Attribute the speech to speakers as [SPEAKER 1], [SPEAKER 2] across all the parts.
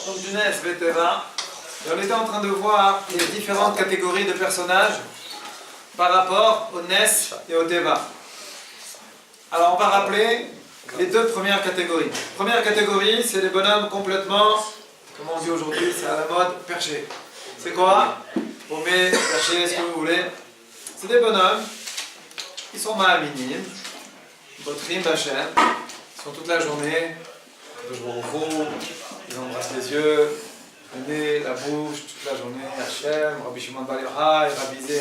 [SPEAKER 1] donc du Nes Veteva. Et on était en train de voir les différentes catégories de personnages par rapport au Nes et au Teva. Alors on va rappeler les deux premières catégories. Première catégorie, c'est les bonhommes complètement, comment on dit aujourd'hui, c'est à la mode, perchés. C'est quoi? Paumés, perchés, ce que vous voulez. C'est des bonhommes, ils sont ma'aminim, botrim, bachem, ils sont toute la journée, ils embrassent les yeux, le nez, la bouche, toute la journée, Hachem, Rabbi Shimon Bar Yochai,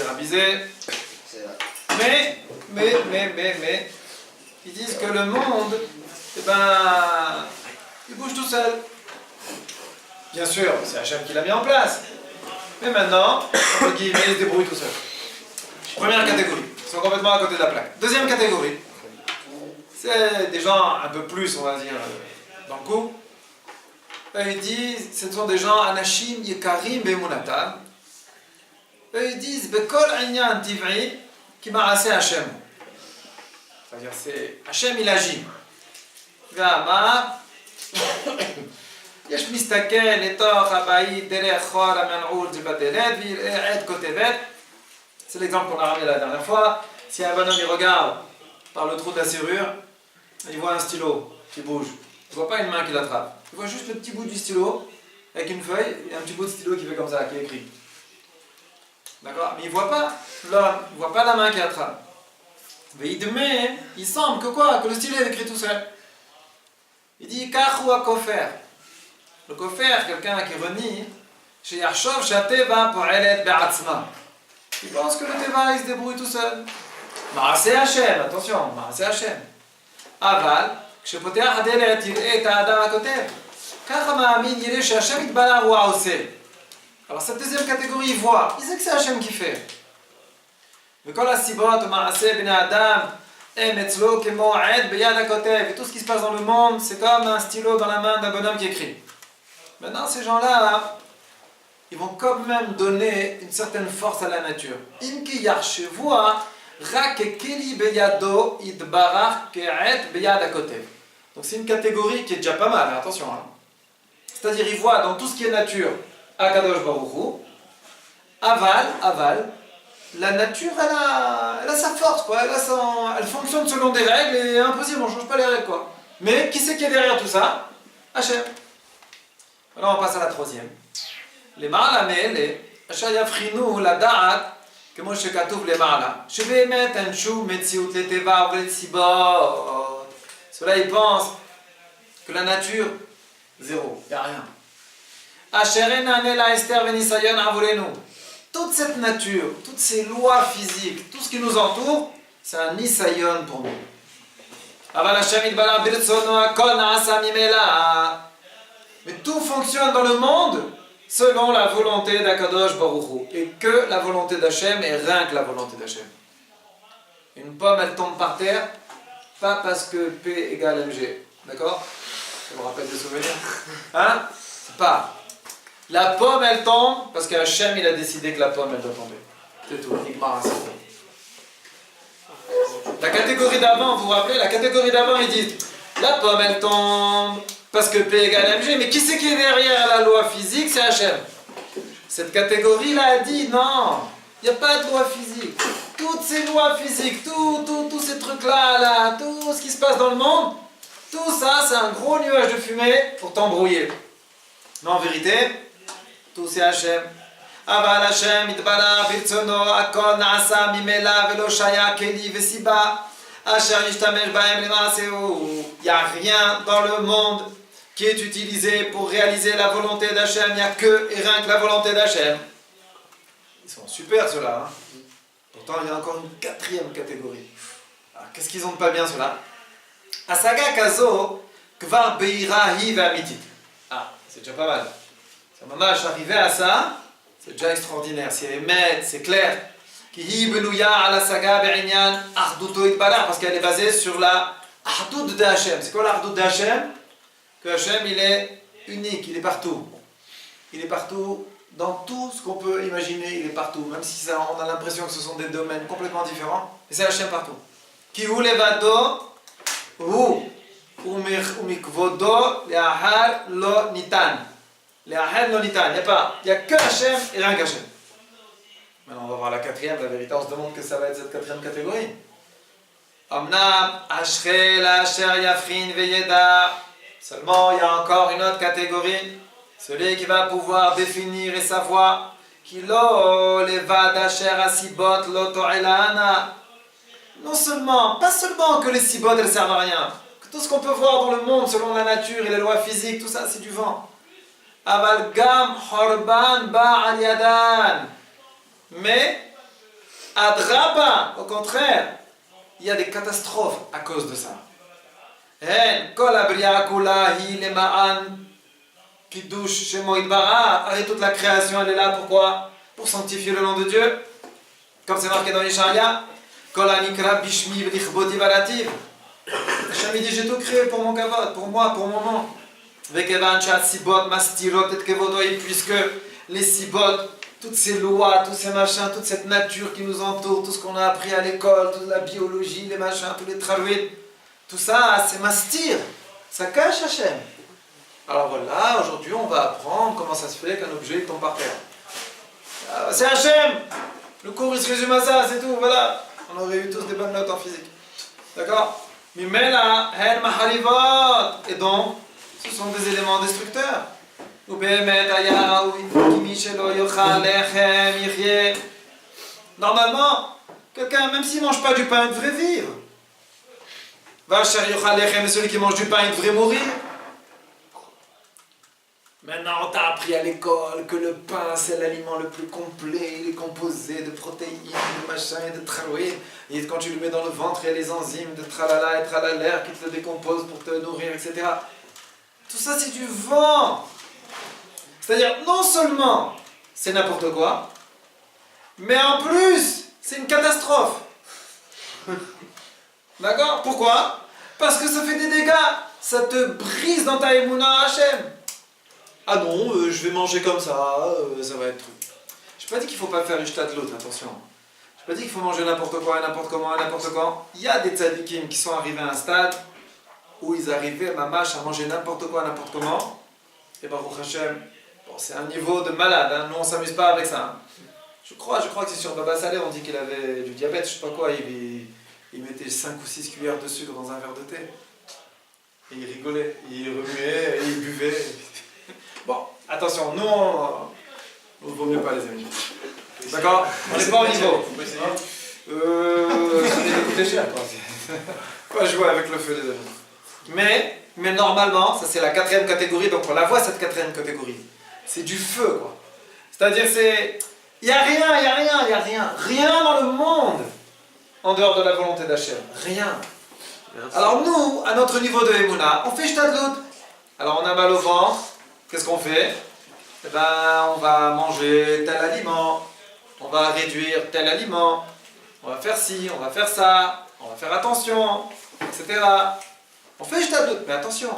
[SPEAKER 1] Rabizé. Mais, ils disent que le monde, il bouge tout seul. Bien sûr, c'est Hachem qui l'a mis en place. Mais maintenant, entre guillemets, il se débrouille tout seul. Première catégorie, ils sont complètement à côté de la plaque. Deuxième catégorie, c'est des gens un peu plus, on va dire, dans le coup. Ils disent, ce sont des gens anashim yekarim be'emunatam. Ils disent, bekol inyan tiv'i qui m'a assez Hachem. C'est-à-dire, c'est Hachem, il agit. V'amar, יש מסתכל לתוך הבית דרך חור המנעול בדלת ויראה כותבת. C'est l'exemple qu'on a ramené la dernière fois. Si un bonhomme il regarde par le trou de la serrure, il voit un stylo qui bouge. Il ne voit pas une main qui l'attrape. Il voit juste le petit bout du stylo avec une feuille et un petit bout de stylo qui fait comme ça, qui écrit. D'accord? Mais il ne voit pas l'homme, il ne voit pas la main qui attrape. Mais il semble que quoi? Que le stylo est écrit tout seul. Il dit Kach ou Akofer. Le Kofer, quelqu'un qui renie, chez Yachshov, Shateva Po'elet Be'atzma. Il pense que le Teva il se débrouille tout seul. Ma'aseh Hashem, attention, Ma'aseh Hashem. Aval, כשפותח הדלת יראה את האדם הכותב. ככה מאמין יראה שהשם יתבלע הוא העושה. Alors cette deuxième catégorie, il voit, il sait que c'est Hashem qui fait. וכל הסיבות ומעשה בני האדם הם אצלו כמו עד ביד הכותב. Et tout ce qui se passe dans le monde, c'est comme un stylo dans la main d'un bonhomme qui écrit. Maintenant, ces gens-là, ils vont quand même donner une certaine force à la nature. Donc c'est une catégorie qui est déjà pas mal, hein, attention. Hein. C'est-à-dire, ils voient dans tout ce qui est nature, Akadosh Baruch Hu, aval, la nature, elle a sa force, quoi. Elle fonctionne selon des règles et impossible, on ne change pas les règles, quoi. Mais qui c'est qui est derrière tout ça? Hachem. Alors on passe à la troisième. Les מעלה מאלה, אשר יבחינו לדעת, כמו שכתוב למעלה, שבאמת אין שום מציאות לטבע ולסיבות. Ceux-là, ils pensent que la nature, zéro, il n'y a rien. אשר אין נענה להסתר וניסיון עבורנו. Toute cette nature, toutes ces lois physiques, tout ce qui nous entoure, c'est un nisayon pour nous. אבל השם יתברך ברצונו הכל נעשה ממילא. Mais tout fonctionne dans le monde selon la volonté d'Akadosh Baruch Hu. Et que la volonté d'Hachem est rien que la volonté d'Hachem. Une pomme, elle tombe par terre, pas parce que P égale mg. D'accord? Ça vous rappelle des souvenirs? Hein? C'est pas. La pomme, elle tombe parce qu'Hachem, il a décidé que la pomme, elle doit tomber. C'est tout. La catégorie d'avant, vous vous rappelez? La catégorie d'avant, ils disent la pomme, elle tombe parce que P égale mg, mais qui c'est qui est derrière la loi physique? C'est Hachem. Cette catégorie-là a dit non, il n'y a pas de loi physique. Toutes ces lois physiques, tous ces trucs-là, tout ce qui se passe dans le monde, tout ça, c'est un gros nuage de fumée pour t'embrouiller. Mais en vérité, tout c'est Hachem. אבל השם יתברך ברצונו הכל נעשה ממילא ולא שהיה כלי וסיבה אשר ישתמש בהם למעשהו. Il n'y a rien dans le monde qui est utilisé pour réaliser la volonté d'Hachem. Il n'y a que et rien que la volonté d'Hachem. Ils sont super ceux-là. Hein. Pourtant il y a encore une quatrième catégorie. Alors, qu'est-ce qu'ils ont de pas bien ceux-là? Asaga kazo kvar beira hi ve'amitit. Ah, c'est déjà pas mal. Ça m'a arrivé à ça. C'est déjà extraordinaire, c'est émet, c'est clair. Parce qu'elle est basée sur la Ahdoud d'Hachem. C'est quoi l'Ahdoud d'Hachem? Que Hachem, il est unique, il est partout. Il est partout dans tout ce qu'on peut imaginer, il est partout. Même si ça, on a l'impression que ce sont des domaines complètement différents, mais c'est Hachem partout. Ki hu levado, hu umikvodo le'ahar lo nitan. Les Ahed Lonitan, il n'y a que Hachem et rien qu'Hachem. Maintenant, on va voir la quatrième. La vérité, on se demande que ça va être cette quatrième catégorie. Omnam, Ashrei Asher Yafrin Veyeda. Seulement, il y a encore une autre catégorie. Celui qui va pouvoir définir et savoir Kilo Levad Asher Asibot Loto Elana. Non seulement, pas seulement que les sibot elles servent à rien. Que tout ce qu'on peut voir dans le monde selon la nature et les lois physiques, tout ça c'est du vent. Aval Gam Horban Ba'al Yadan. Mais, Adraba, au contraire, il y a des catastrophes à cause de ça. Allez, toute la création, elle est là, pourquoi? Pour sanctifier le nom de Dieu. Comme c'est marqué dans Ishaïa. Hachem dit, j'ai tout créé pour mon kavod, pour moi, pour mon nom. Puisque les sibot, toutes ces lois, tous ces machins, toute cette nature qui nous entoure, tout ce qu'on a appris à l'école, toute la biologie, les machins, tous les tralouïdes, tout ça, c'est mastir, ça cache Hachem. Alors voilà, aujourd'hui on va apprendre comment ça se fait qu'un objet tombe par terre. C'est Hachem. Le cours il se résume à ça, c'est tout, voilà. On aurait eu tous des bonnes notes en physique. D'accord? Et donc, ce sont des éléments destructeurs. Normalement, quelqu'un, même s'il ne mange pas du pain, il devrait vivre. Mais celui qui mange du pain, il devrait mourir. Maintenant, on t'a appris à l'école que le pain, c'est l'aliment le plus complet. Il est composé de protéines, de machin et de tralouïdes. Et quand tu le mets dans le ventre, il y a les enzymes de tralala et tralalaire qui te le décomposent pour te nourrir, etc. Tout ça, c'est du vent. C'est-à-dire, non seulement c'est n'importe quoi, mais en plus, c'est une catastrophe. D'accord? Pourquoi? Parce que ça fait des dégâts. Ça te brise dans ta émouna Hachem. Ah non, je vais manger comme ça, ça va être truc. Je n'ai pas dit qu'il ne faut pas faire une de l'autre, attention. Je n'ai pas dit qu'il faut manger n'importe quoi, n'importe comment, n'importe quand. Il y a des tzadikim qui sont arrivés à un stade où ils arrivaient, mamash, à manger n'importe quoi, n'importe comment. Et Baruch Hashem, bon, c'est un niveau de malade, hein. Nous on ne s'amuse pas avec ça. Hein. Je crois que c'est sur Baba Saleh, on dit qu'il avait du diabète, je ne sais pas quoi, il mettait 5 ou 6 cuillères de sucre dans un verre de thé. Et il rigolait, il remuait, et il buvait. Bon, attention, nous on ne vaut mieux pas les amis. D'accord? On n'est pas au niveau. Ça va coûter cher quoi. Pas jouer avec le feu des amis. Mais normalement, ça c'est la quatrième catégorie, donc on la voit cette quatrième catégorie. C'est du feu quoi. C'est-à-dire il n'y a rien. Rien dans le monde en dehors de la volonté d'Hachem. Rien. Merci. Alors nous, à notre niveau de Emouna, on fait shtadlout. Alors on a mal au ventre. Qu'est-ce qu'on fait? Eh ben, on va manger tel aliment, on va réduire tel aliment, on va faire ci, on va faire ça, on va faire attention, etc. On fait shtadlout, mais attention.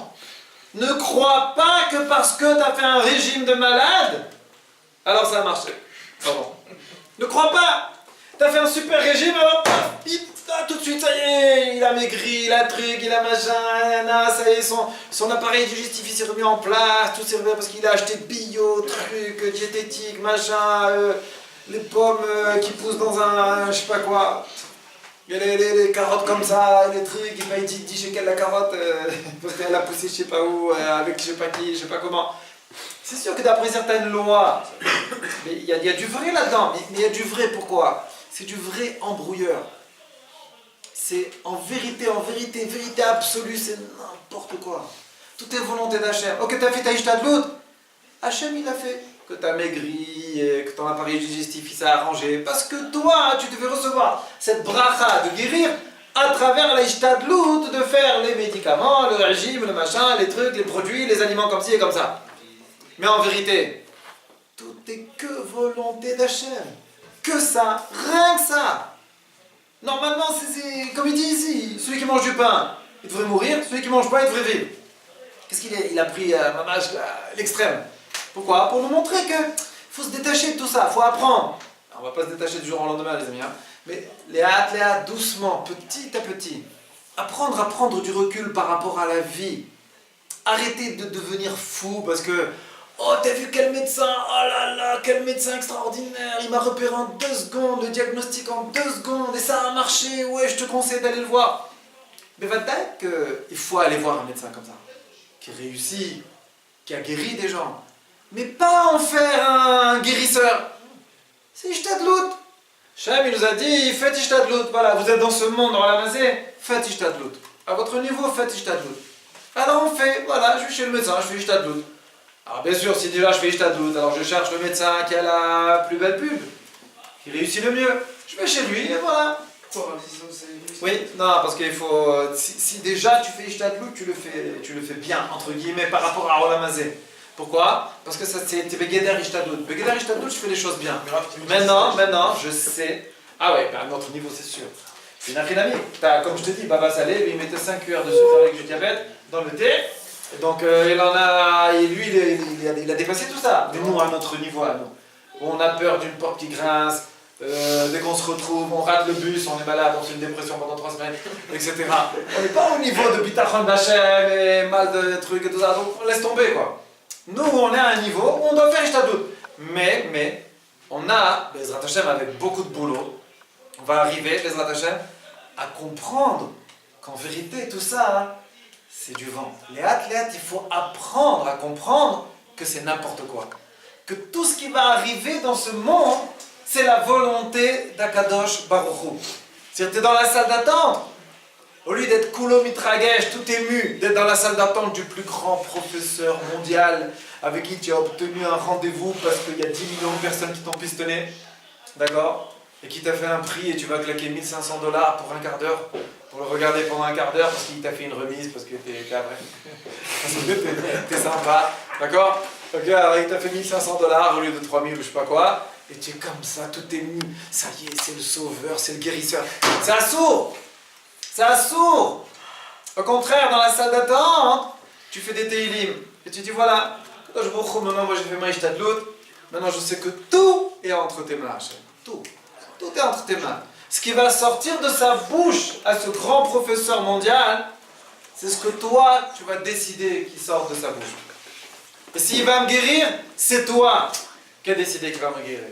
[SPEAKER 1] Ne crois pas que parce que tu as fait un régime de malade, alors ça a marché. Pardon. Ne crois pas. Tu as fait un super régime, alors tout de suite, ça y est, il a maigri, il a truc, il a machin, ça y est, son appareil digestif s'est remis en place, tout s'est remis parce qu'il a acheté bio, truc, diététique, machin, les pommes qui poussent dans un, je sais pas quoi, il y a les carottes comme ça, les trucs, il paye 10 shekels la carotte, parce qu'elle a poussé je sais pas où, avec je sais pas qui, je sais pas comment. C'est sûr que d'après certaines lois, mais il y a du vrai là-dedans, mais il y a du vrai pourquoi? C'est du vrai embrouilleur. C'est en vérité absolue, c'est n'importe quoi. Tout est volonté d'Hachem. Ok, tu as fait ta ishtadlout, Hachem il a fait. Que tu as maigri, et que ton appareil digestif il s'est arrangé. Parce que toi, tu devais recevoir cette bracha de guérir à travers la ishtadlout, de faire les médicaments, le régime, le machin, les trucs, les produits, les aliments comme ci et comme ça. Mais en vérité, tout est que volonté d'Hachem. Que ça, rien que ça. Normalement, c'est comme il dit ici, celui qui mange du pain, il devrait mourir, celui qui mange pas, il devrait vivre. Qu'est-ce qu'il a pris l'extrême? Pourquoi? Pour nous montrer qu'il faut se détacher de tout ça, il faut apprendre. Alors, on ne va pas se détacher du jour au lendemain, les amis, hein. Mais léa, doucement, petit à petit. Apprendre à prendre du recul par rapport à la vie. Arrêtez de devenir fou parce que Oh, t'as vu quel médecin? Oh là là, quel médecin extraordinaire! Il m'a repéré en 2 secondes, le diagnostic en 2 secondes, et ça a marché, ouais, je te conseille d'aller le voir. Mais va-t-elle qu'il faut aller voir un médecin comme ça, qui réussit, qui a guéri des gens. Mais pas en faire un guérisseur. C'est Ishtadlout. Shem, il nous a dit, faites Ishtadlout. Voilà, vous êtes dans ce monde ramassé, faites Ishtadlout. À votre niveau, faites Ishtadlout. Alors on fait, voilà, je vais chez le médecin, je fais Ishtadlout. Alors bien sûr, si déjà je fais Ishtadlout, alors je cherche le médecin qui a la plus belle pub, qui réussit le mieux. Je vais chez lui et voilà.
[SPEAKER 2] Pourquoi
[SPEAKER 1] Oui, non, parce qu'il faut. Si déjà tu fais Ishtadlout, tu le fais bien, entre guillemets, par rapport à Olamazé. Pourquoi? Parce que ça c'est Begeder Ishtadlout. Begeder Ishtadlout, je fais les choses bien. Maintenant, je sais. Ah ouais, à notre niveau, c'est sûr. C'est une affinamie. Comme je te dis, Baba Salé, lui, il mettait 5 cuillères de sucre avec du diabète dans le thé. Donc il en a. Et lui, il a dépassé tout ça. Mais nous, à notre niveau, à nous, on a peur d'une porte qui grince. Dès qu'on se retrouve, on rate le bus, on est malade, on fait une dépression pendant 3 semaines, etc. On n'est pas au niveau de Bitachon Bachem et mal de trucs et tout ça, donc on laisse tomber quoi. Nous, on est à un niveau où on doit faire Ishtadlout. Mais, on a, Bezrat Hashem, avec beaucoup de boulot, on va arriver, Bezrat Hashem, à comprendre qu'en vérité, tout ça, c'est du vent. Les athlètes, il faut apprendre à comprendre que c'est n'importe quoi. Que tout ce qui va arriver dans ce monde, c'est la volonté d'Akadosh Baruch Hu. C'est-à-dire, tu es dans la salle d'attente. Au lieu d'être Kulo Mitragesh, tout ému, d'être dans la salle d'attente du plus grand professeur mondial avec qui tu as obtenu un rendez-vous parce qu'il y a 10 millions de personnes qui t'ont pistonné, d'accord? Et qui t'a fait un prix et tu vas claquer 1 500 $ pour un quart d'heure, pour le regarder pendant un quart d'heure parce qu'il t'a fait une remise, parce que t'es vrai. Parce que t'es sympa, d'accord? Ok, alors il t'a fait 1 500 $ au lieu de 3 000 ou je sais pas quoi. Et tu es comme ça, tout ému. Ça y est, c'est le sauveur, c'est le guérisseur. C'est un sourd! C'est un sourd! Au contraire, dans la salle d'attente, tu fais des télim. Et tu dis voilà, maintenant moi j'ai fait ma Ishtadlout. Maintenant je sais que tout est entre tes mains, Hachem. Tout. Tout est entre tes mains. Ce qui va sortir de sa bouche à ce grand professeur mondial, c'est ce que toi, tu vas décider qui sort de sa bouche. Et s'il va me guérir, c'est toi qui as décidé qu'il va me guérir.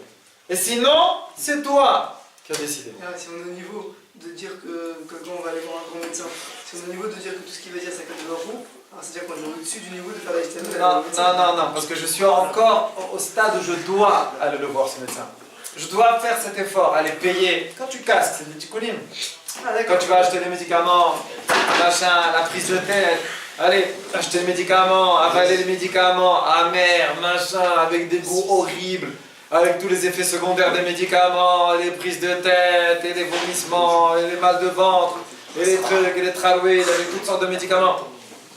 [SPEAKER 1] Et sinon, c'est toi qui as décidé.
[SPEAKER 2] Si on est au niveau de dire que quand on va aller voir un grand médecin, si on est au niveau de dire que tout ce qu'il va dire c'est que de l'enfou, c'est-à-dire qu'on est au-dessus du niveau de faire la Ishtadlout.
[SPEAKER 1] Non, parce que je suis encore au stade où je dois aller le voir, ce médecin. Je dois faire cet effort, aller payer. Quand tu casses, c'est des petits coulimes. Quand tu vas acheter des médicaments, machin, la prise de tête, allez, acheter des médicaments, avaler les médicaments, amers, machin, avec des goûts horribles, avec tous les effets secondaires des médicaments, les prises de tête, et les vomissements, et les mal de ventre, et les trucs, et les traloués, avec toutes sortes de médicaments.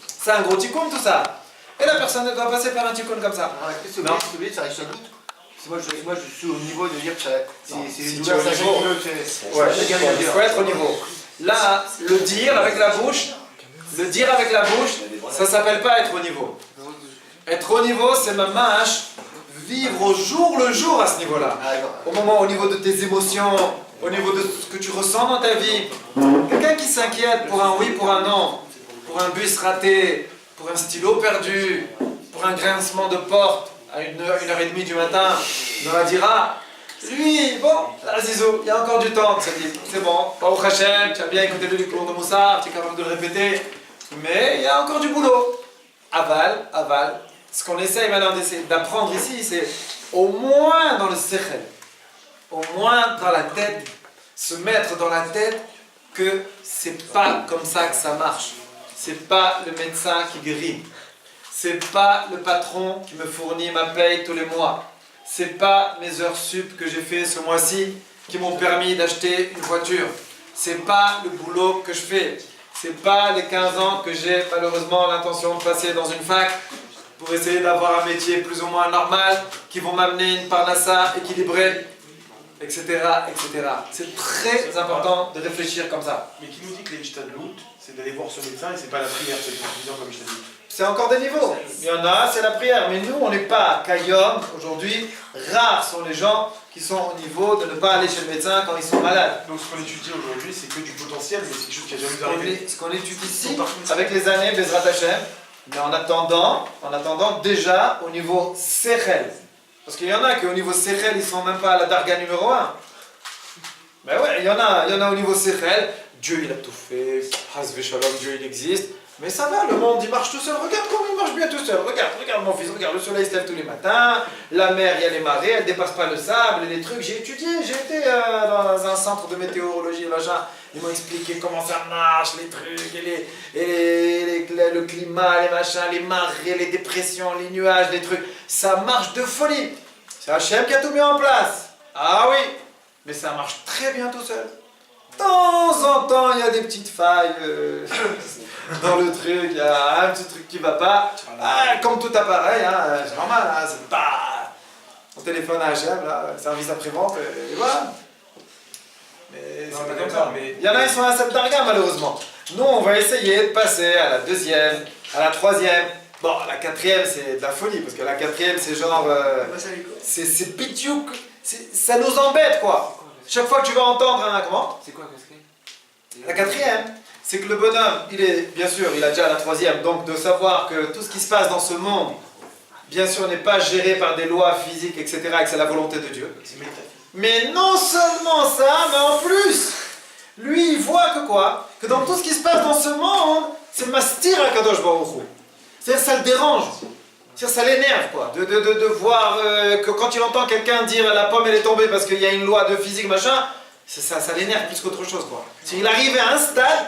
[SPEAKER 1] C'est un gros tikkun tout ça. Et la personne ne doit passer par un tikkun comme ça.
[SPEAKER 3] Non, c'est oublié, ça reste un doute. Moi je suis au niveau de dire que c'est
[SPEAKER 1] si
[SPEAKER 3] une
[SPEAKER 1] tu es au
[SPEAKER 3] douleur,
[SPEAKER 1] niveau,
[SPEAKER 3] ouais,
[SPEAKER 1] il faut être au niveau. Là, le dire avec la bouche, ça s'appelle pas être au niveau. Être au niveau, c'est ma mâche, vivre au jour le jour à ce niveau-là. Au moment, au niveau de tes émotions, au niveau de ce que tu ressens dans ta vie. Quelqu'un qui s'inquiète pour un oui, pour un non, pour un bus raté, pour un stylo perdu, pour un grincement de porte à 1h30 du matin, dans la dira, lui, bon, Azizou, il y a encore du temps, c'est bon, Baruch Hashem, tu as bien écouté le cours de Moussar, tu es capable de le répéter, mais il y a encore du boulot. Aval, ce qu'on essaye maintenant d'apprendre ici, c'est au moins dans le sechel, au moins dans la tête, se mettre dans la tête que c'est pas comme ça que ça marche. C'est pas le médecin qui guérit. C'est pas le patron qui me fournit ma paye tous les mois. C'est pas mes heures sup que j'ai fait ce mois-ci qui m'ont permis d'acheter une voiture. C'est pas le boulot que je fais. C'est pas les 15 ans que j'ai malheureusement l'intention de passer dans une fac pour essayer d'avoir un métier plus ou moins normal qui vont m'amener une parnassa équilibrée, etc., etc. C'est très important de réfléchir comme ça.
[SPEAKER 4] Mais qui nous dit que les Ishtadlout, c'est d'aller voir ce médecin et c'est pas la prière, c'est le confusion comme Ishtadlout.
[SPEAKER 1] C'est encore des niveaux. Il y en a, c'est la prière. Mais nous, on n'est pas Kayom. Aujourd'hui, rares sont les gens qui sont au niveau de ne pas aller chez le médecin quand ils sont malades.
[SPEAKER 4] Donc ce qu'on étudie aujourd'hui, c'est que du potentiel, mais c'est quelque chose qui a jamais arrivé.
[SPEAKER 1] Ce qu'on étudie ici, avec les années, Bezrat Hashem, Mais en attendant, déjà au niveau Sechel. Parce qu'il y en a qui au niveau Sechel, ils sont même pas à la Darga numéro 1. Mais ouais, il y en a au niveau Sechel. Dieu il a tout fait, Hazve Shalom, Dieu il existe. Mais ça va, le monde il marche tout seul. Regarde comment il marche bien tout seul. Regarde mon fils, regarde, le soleil se lève tous les matins. La mer, il y a les marées, elle dépasse pas le sable, les trucs. J'ai étudié, j'ai été dans un centre de météorologie, machin. Ils m'ont expliqué comment ça marche, les trucs, le climat, les machins, les marées, les dépressions, les nuages, les trucs. Ça marche de folie. C'est Hachem qui a tout mis en place. Ah oui, mais ça marche très bien tout seul. De temps en temps, il y a des petites failles dans le truc, il y a un petit truc qui va pas. Ah, comme tout appareil, hein, c'est normal, hein, c'est pas... On téléphone à HM, là, service après-vente, et voilà. Mais c'est pas comme ça. Mais... Il y en a, ils sont à cette darga, malheureusement. Nous, on va essayer de passer à la deuxième, à la troisième. Bon, la quatrième, c'est de la folie, parce que la quatrième, c'est genre... c'est pitiouk, ça nous embête, quoi. Chaque fois que tu vas entendre un... Comment ?
[SPEAKER 3] C'est quoi que
[SPEAKER 1] La quatrième, c'est que le bonhomme, il est, bien sûr, il a déjà la troisième, donc de savoir que tout ce qui se passe dans ce monde, bien sûr, n'est pas géré par des lois physiques, etc., et que c'est la volonté de Dieu. Mais non seulement ça, mais en plus, lui, il voit que quoi ? Que dans tout ce qui se passe dans ce monde, c'est mastir à Kadosh Baruch Hu. C'est-à-dire, ça le dérange. C'est-à-dire, ça l'énerve, quoi, de voir que quand il entend quelqu'un dire la pomme elle est tombée parce qu'il y a une loi de physique, machin, ça l'énerve plus qu'autre chose, quoi. Il arrive à un stade,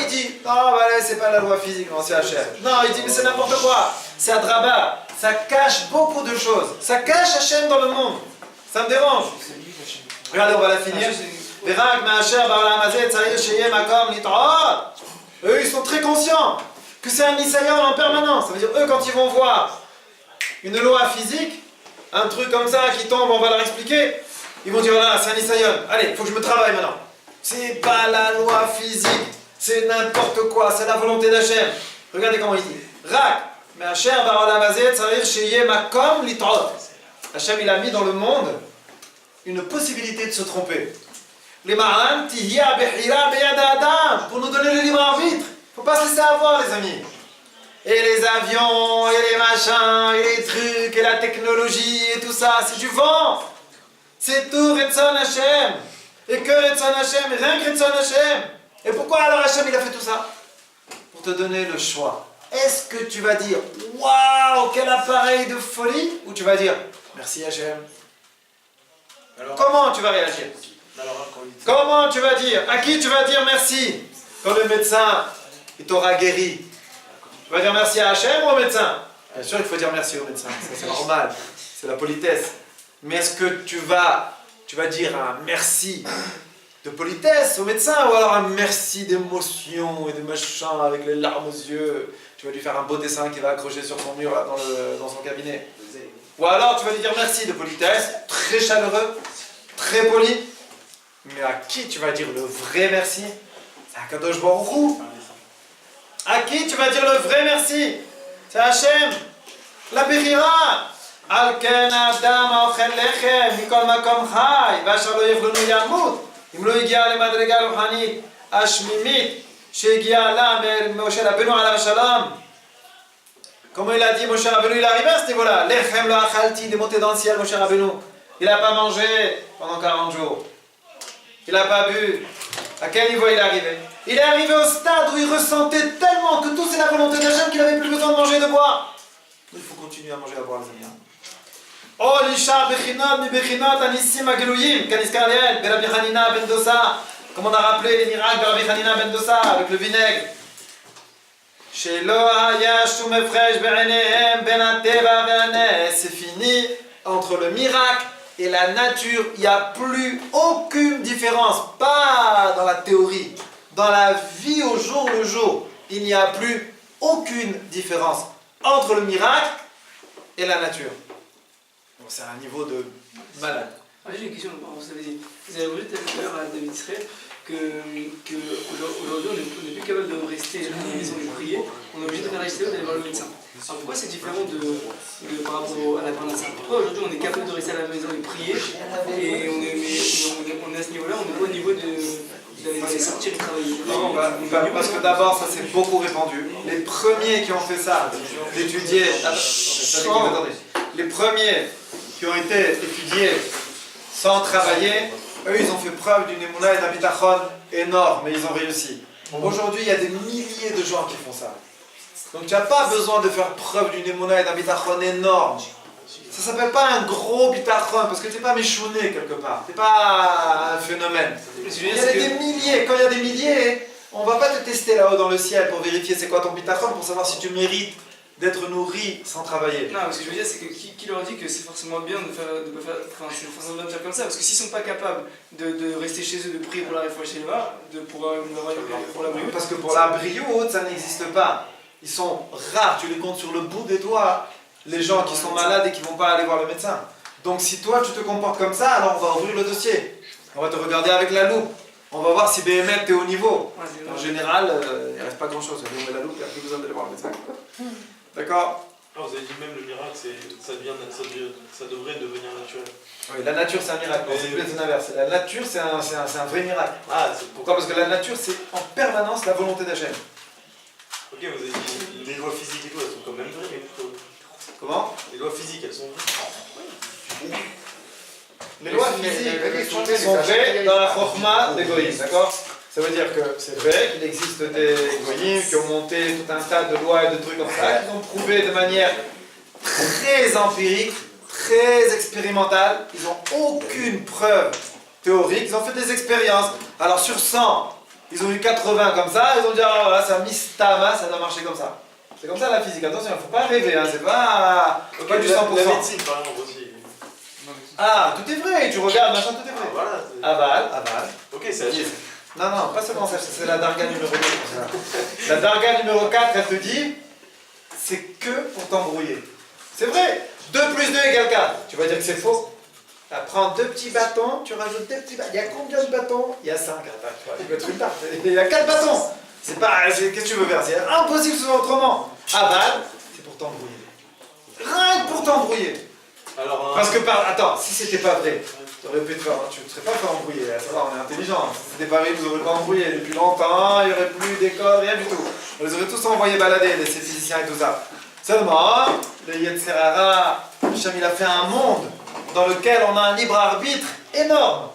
[SPEAKER 1] il dit, non, voilà, c'est pas la loi physique, non, c'est Hachem. Non, il dit, mais c'est n'importe quoi, c'est Adraba, ça cache beaucoup de choses, ça cache Hachem dans le monde, ça me dérange. Regardez, on va la finir. Eux, ils sont très conscients que c'est un Nisayon en permanence. Ça veut dire, eux, quand ils vont voir une loi physique, un truc comme ça qui tombe, on va leur expliquer, ils vont dire, voilà, c'est un Nisayon. Allez, il faut que je me travaille maintenant. C'est pas la loi physique, c'est n'importe quoi, c'est la volonté d'Hachem. Regardez comment il dit. Rak, mais Hachem va relamazet, ça veut dire, chez makom litrot. Hachem, il a mis dans le monde une possibilité de se tromper. Les marans, tihya behira beyada adam, pour nous donner le libre arbitre. Faut pas se laisser avoir, les amis. Et les avions, et les machins, et les trucs, et la technologie, et tout ça, c'est du vent. C'est tout Retzon Hashem. Et que Retzon Hashem, et rien que Retzon Hashem. Et pourquoi alors Hashem, il a fait tout ça ? Pour te donner le choix. Est-ce que tu vas dire, waouh, quel appareil de folie ? Ou tu vas dire, merci Hashem. Alors, comment tu vas réagir ? Comment tu vas dire ? À qui tu vas dire merci ? Quand le médecin, il t'aura guéri. Tu vas dire merci à Hachem ou au médecin ? Bien sûr, il faut dire merci au médecin, ça c'est normal, c'est la politesse. Mais est-ce que tu vas dire un merci de politesse au médecin ou alors un merci d'émotion et de machin avec les larmes aux yeux ? Tu vas lui faire un beau dessin qui va accrocher sur son mur là, dans son cabinet. Ou alors tu vas lui dire merci de politesse, très chaleureux, très poli. Mais à qui tu vas dire le vrai merci ? C'est à Kadosh Baruch Hu. À qui tu vas dire le vrai merci ? C'est Hachem. La Bechira. Al ken adam aochel lechem mikol makom chai v'asher lo yechlonu yamut im lo higia lemadrega ruchanit ashmimit shehigia la Moshe Rabbeinu alav shalom. Comment il a dit Moshe Rabbeinu, il est arrivé à ce niveau-là. Lechem lo achalti, il est monté dans le ciel Moshe Rabbeinu. Il n'a pas mangé pendant 40 jours. Il n'a pas bu. À quel niveau il est arrivé ? Il est arrivé au stade où il ressentait tellement que tout c'est la volonté d'Hachem qu'il n'avait plus besoin de manger et de boire. Il faut continuer à manger et à boire, les amis. Oh, l'isha bechinot mi bechinot anissim agelouyim, kaniskar leel, Rabbi Hanina ben Dosa. Comme on a rappelé les miracles de Rabbi Hanina ben Dosa avec le vinaigre. Shelo haya shum efresh be'enehem ben hateva ve'anes. C'est fini entre le miracle et la nature, il n'y a plus aucune différence, pas dans la théorie, dans la vie au jour le jour, il n'y a plus aucune différence entre le miracle et la nature. Bon, c'est un niveau de malade.
[SPEAKER 2] J'ai une question, vous avez dit tout à l'heure à David Israël qu'aujourd'hui on n'est plus capable de rester à la maison et prier, on est obligé de faire la HTO d'aller voir le médecin. Alors pourquoi c'est différent par rapport à la parnassa ? Pourquoi aujourd'hui on est capable de rester à la maison et prier et on est à ce niveau-là, on n'est pas au niveau de ils allaient sortir et travailler.
[SPEAKER 1] Non, parce que d'abord, ça c'est beaucoup répandu. Les premiers qui ont fait ça, d'étudier. Attendez. Les premiers qui ont été étudiés sans travailler, eux ils ont fait preuve d'une émouna et d'un bitachon énorme, mais ils ont réussi. Aujourd'hui, il y a des milliers de gens qui font ça. Donc tu n'as pas besoin de faire preuve d'une émouna et d'un bitachon énorme. Ça s'appelle pas un gros bitachon, parce que tu n'es pas méchouné quelque part. Tu n'es pas un phénomène. Il y a des milliers. Quand il y a des milliers, on ne va pas te tester là-haut dans le ciel pour vérifier c'est quoi ton bitachon, pour savoir si tu mérites d'être nourri sans travailler.
[SPEAKER 2] Non, ce que je veux dire, c'est que qui leur dit que c'est forcément bien de c'est forcément bien de faire comme ça? Parce que s'ils sont pas capables de rester chez eux, de prier pour la réfouche chez pour la brioute.
[SPEAKER 1] Parce que pour la brioute, ça n'existe pas. Ils sont rares, tu les comptes sur le bout des doigts, les gens qui sont malades et qui ne vont pas aller voir le médecin. Donc si toi tu te comportes comme ça, alors on va ouvrir le dossier. On va te regarder avec la loupe. On va voir si BMF t'es au niveau. En général, il ne reste pas grand chose. On met la loupe, il n'y a plus besoin d'aller voir le médecin. D'accord?
[SPEAKER 5] Ah, vous avez dit même le miracle, ça devrait devenir naturel.
[SPEAKER 1] Oui, la nature c'est un miracle, non, c'est plus l'inverse. La nature c'est un vrai miracle.
[SPEAKER 5] Ah,
[SPEAKER 1] pourquoi? Parce que la nature c'est en permanence la volonté d'Hachem.
[SPEAKER 5] Ok, vous avez dit les lois physiques et tout, elles sont quand même vraies, mais plutôt.
[SPEAKER 1] Comment?
[SPEAKER 5] Les lois physiques, elles sont vraies.
[SPEAKER 1] Les lois physiques sont vraies dans la chokma des goïms, d'accord? Ça veut dire que c'est vrai qu'il existe des goïms qui ont monté tout un tas de lois et de trucs comme ça, qui ont prouvé de manière très empirique, très expérimentale. Ils n'ont aucune preuve théorique, ils ont fait des expériences. Alors sur 100, ils ont eu 80 comme ça, ils ont dit ah voilà, ça mistama, ça doit marcher comme ça. C'est comme ça la physique, attention, il ne faut pas rêver, hein, c'est pas du 100%.
[SPEAKER 5] La médecine par exemple aussi.
[SPEAKER 1] Ah, tout est vrai, tu regardes, machin, tout est vrai.
[SPEAKER 5] Ah, voilà.
[SPEAKER 1] Aval.
[SPEAKER 5] Ok, c'est la
[SPEAKER 1] Non, pas seulement ça, c'est la darga numéro 2. La darga numéro 4, elle te dit, c'est que pour t'embrouiller. C'est vrai, 2 plus 2 égale 4. Tu vas dire que c'est faux. Tu prends 2 petits bâtons, tu rajoutes 2 petits bâtons. Il y a combien de bâtons? Il y a 5. Il y a 4 bâtons. C'est pas. Qu'est-ce que tu veux faire? C'est impossible de se faire autrement. Aval, c'est pour t'embrouiller. Rien que pour t'embrouiller.
[SPEAKER 5] Alors,
[SPEAKER 1] parce que attends, si c'était pas vrai, tu aurais pu te faire, tu ne serais pas fait embrouiller. Ça va, on est intelligent. Si c'était pas vrai, vous n'aurez pas embrouillé depuis longtemps, il n'y aurait plus d'école, rien du tout. On les aurait tous envoyés balader, ces physiciens et tout ça. Seulement, le Yetzirara, Hachem, il a fait un monde dans lequel on a un libre arbitre énorme.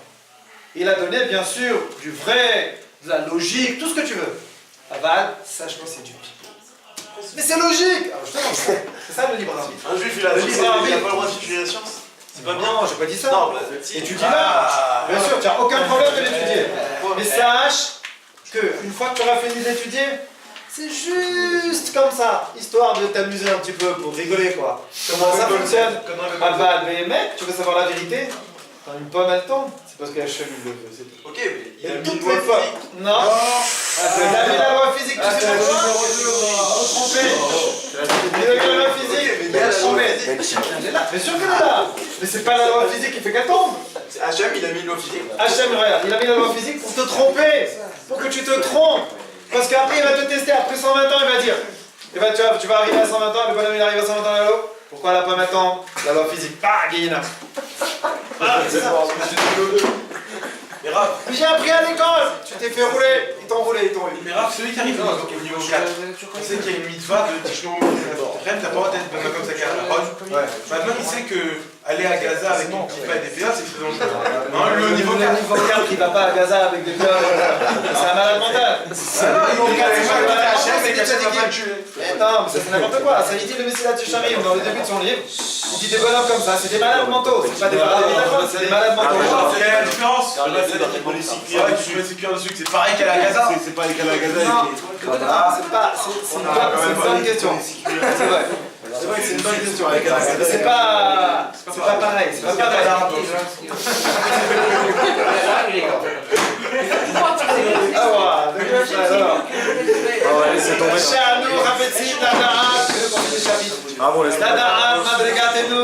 [SPEAKER 1] Il a donné bien sûr du vrai, de la logique, tout ce que tu veux. Aval, sache que c'est du pipeau. Mais c'est logique! Alors, je te montre, c'est ça le libre arbitre.
[SPEAKER 5] un juif, il a pas le droit d'étudier la science? C'est pas bien?
[SPEAKER 1] Non, j'ai pas dit ça.
[SPEAKER 5] Non,
[SPEAKER 1] étudie-la. Bien sûr, tu n'as aucun problème de l'étudier. Mais sache qu'une fois que tu auras fini d'étudier, c'est juste comme ça, histoire de t'amuser un petit peu, pour rigoler quoi. Comment ça fonctionne? Aval, BMF, tu veux savoir la vérité? Quand une pomme elle tombe, c'est parce qu'elle chemine le feu, c'est tout.
[SPEAKER 5] Ok, mais il a mis
[SPEAKER 1] toutes
[SPEAKER 5] une loi
[SPEAKER 1] les fois.
[SPEAKER 5] physique.
[SPEAKER 1] Non. Il a mis la loi physique, tu sais pourquoi? Trompé. Il a mis la loi physique, mais il a trompé. Elle est là, bien sûr qu'elle est là. Mais c'est pas la loi physique qui fait qu'elle tombe.
[SPEAKER 5] Hachem, il a mis une loi physique.
[SPEAKER 1] Hachem, regarde, il a mis la loi physique pour te tromper. Pour que tu te trompes. Parce qu'après, il va te tester. Après 120 ans, il va dire. Tu vas arriver à 120 ans, le bonhomme il arrive à 120 ans là-haut. Pourquoi la pomme attend? La loi physique. Ah, Guillina. Ah, c'est ça.
[SPEAKER 5] Mais Raph,
[SPEAKER 1] J'ai appris à l'école. Tu t'es fait rouler. Ils t'ont roulé, ils t'ont eu.
[SPEAKER 4] Mais Raph, celui qui arrive au niveau 4, on sait qu'il y a une mitzvah de Tishnou. Après, t'as pas d'être comme ça qu'à la roche. Maintenant, il sait que aller à Gaza avec ton petit pas et des pédales, c'est très dangereux. Le niveau 4.
[SPEAKER 1] Le niveau 4, il va pas à Gaza avec des fleurs. C'est un malade mental.
[SPEAKER 4] Ah non, il dit qu'Hachem, mais qu'Hachem va pas le tuer.
[SPEAKER 1] Non, mais ça c'est n'importe quoi. Ça, il dit le Messie Tisharim dans le début de son livre. Il dit des bonhommes comme ça, c'est des malades mentaux. C'est pas des malades mentaux, c'est des malades mentaux.
[SPEAKER 4] Il y a la différence. C'est cuire dessus, c'est pareil qu'à la Gaza.
[SPEAKER 3] C'est pas égal à Gaza.
[SPEAKER 1] C'est une bonne question. C'est vrai. C'est vrai que c'est une bonne question avec la Gaza. C'est pas pareil. C'est pas pareil. Ah ouais, alors.
[SPEAKER 3] Laissez tomber.
[SPEAKER 1] Sha'anu Hafetzi Tada'at.
[SPEAKER 3] Ah bon, laisse tomber.
[SPEAKER 1] Tada'at Madrigatenu.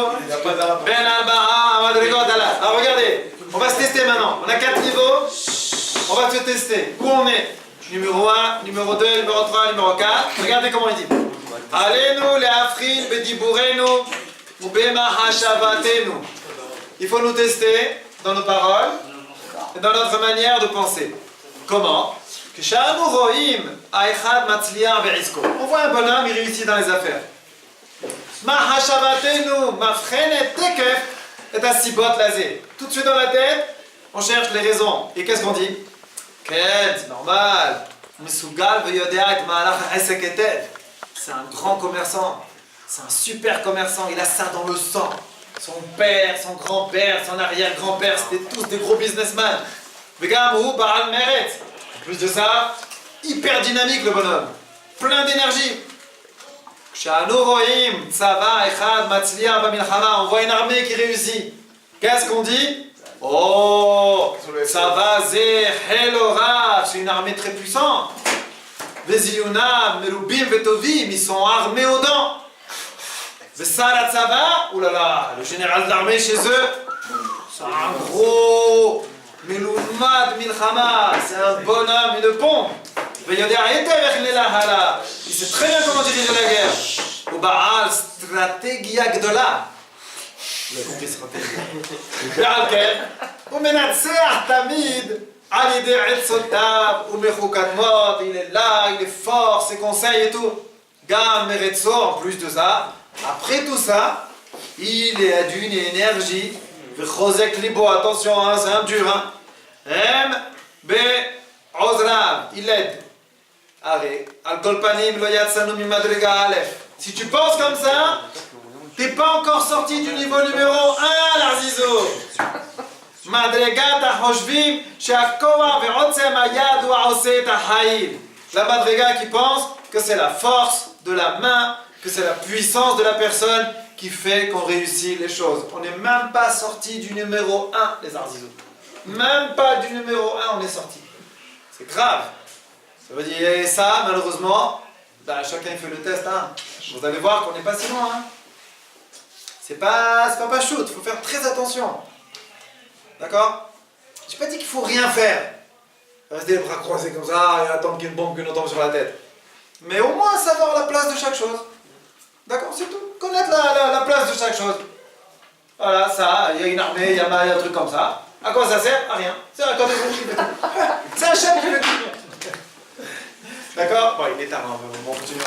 [SPEAKER 1] Ben Aba'a Madrigot Allah. Alors regardez, on va se tester maintenant. On a 4 niveaux. On va se tester. Où on est? Numéro 1, numéro 2, numéro 3, numéro 4. Regardez comment il dit. Allez-nous, les Afrin, Bedibourenu, ou Bema Hashavatenu. Il faut nous tester dans nos paroles et dans notre manière de penser. Comment? On voit un bonhomme, il réussit dans les affaires. Tout de suite dans la tête, on cherche les raisons. Et qu'est-ce qu'on dit? C'est normal. C'est un grand commerçant. C'est un super commerçant. Il a ça dans le sang. Son père, son grand-père, son arrière-grand-père, c'était tous des gros businessmen. En plus de ça, hyper dynamique le bonhomme. Plein d'énergie. On voit une armée qui réussit. Qu'est-ce qu'on dit? Oh, ça va, c'est une armée très puissante. Ils sont armés aux dents. Oulala, le général de l'armée chez eux, c'est un gros Meloumad Milchama, c'est un bonhomme, une pompe. Il sait très bien comment diriger la guerre. Ou Baal, stratégia gdola. Vous avez compris stratégie. Il est là, il est fort, ses conseils et tout. Gam Meretzo, en plus de ça, après tout ça, il est d'une énergie. Attention, hein, c'est un dur. Hein. Il aide. Allez, si tu penses comme ça, t'es pas encore sorti du niveau numéro 1, l'Arzizo. La madriga qui pense que c'est la force de la main, que c'est la puissance de la personne qui fait qu'on réussit les choses. On n'est même pas sorti du numéro 1, les Arzizo. Même pas du numéro 1, on est sorti. C'est grave. Ça veut dire, et ça, malheureusement, chacun fait le test. Hein. Vous allez voir qu'on n'est pas si loin. Hein. C'est pas shoot, il faut faire très attention. D'accord? J'ai pas dit qu'il faut rien faire. Rester les bras croisés comme ça et attendre qu'il y ait une bombe qui nous tombe sur la tête. Mais au moins savoir la place de chaque chose. D'accord? C'est tout. Connaître la place de chaque chose. Voilà, ça, il y a une armée, il y a un truc comme ça. À quoi ça sert? À rien. C'est un code de qui fait tout. C'est un chef qui fait tout. D'accord? Bon, il est tard, on va continuer.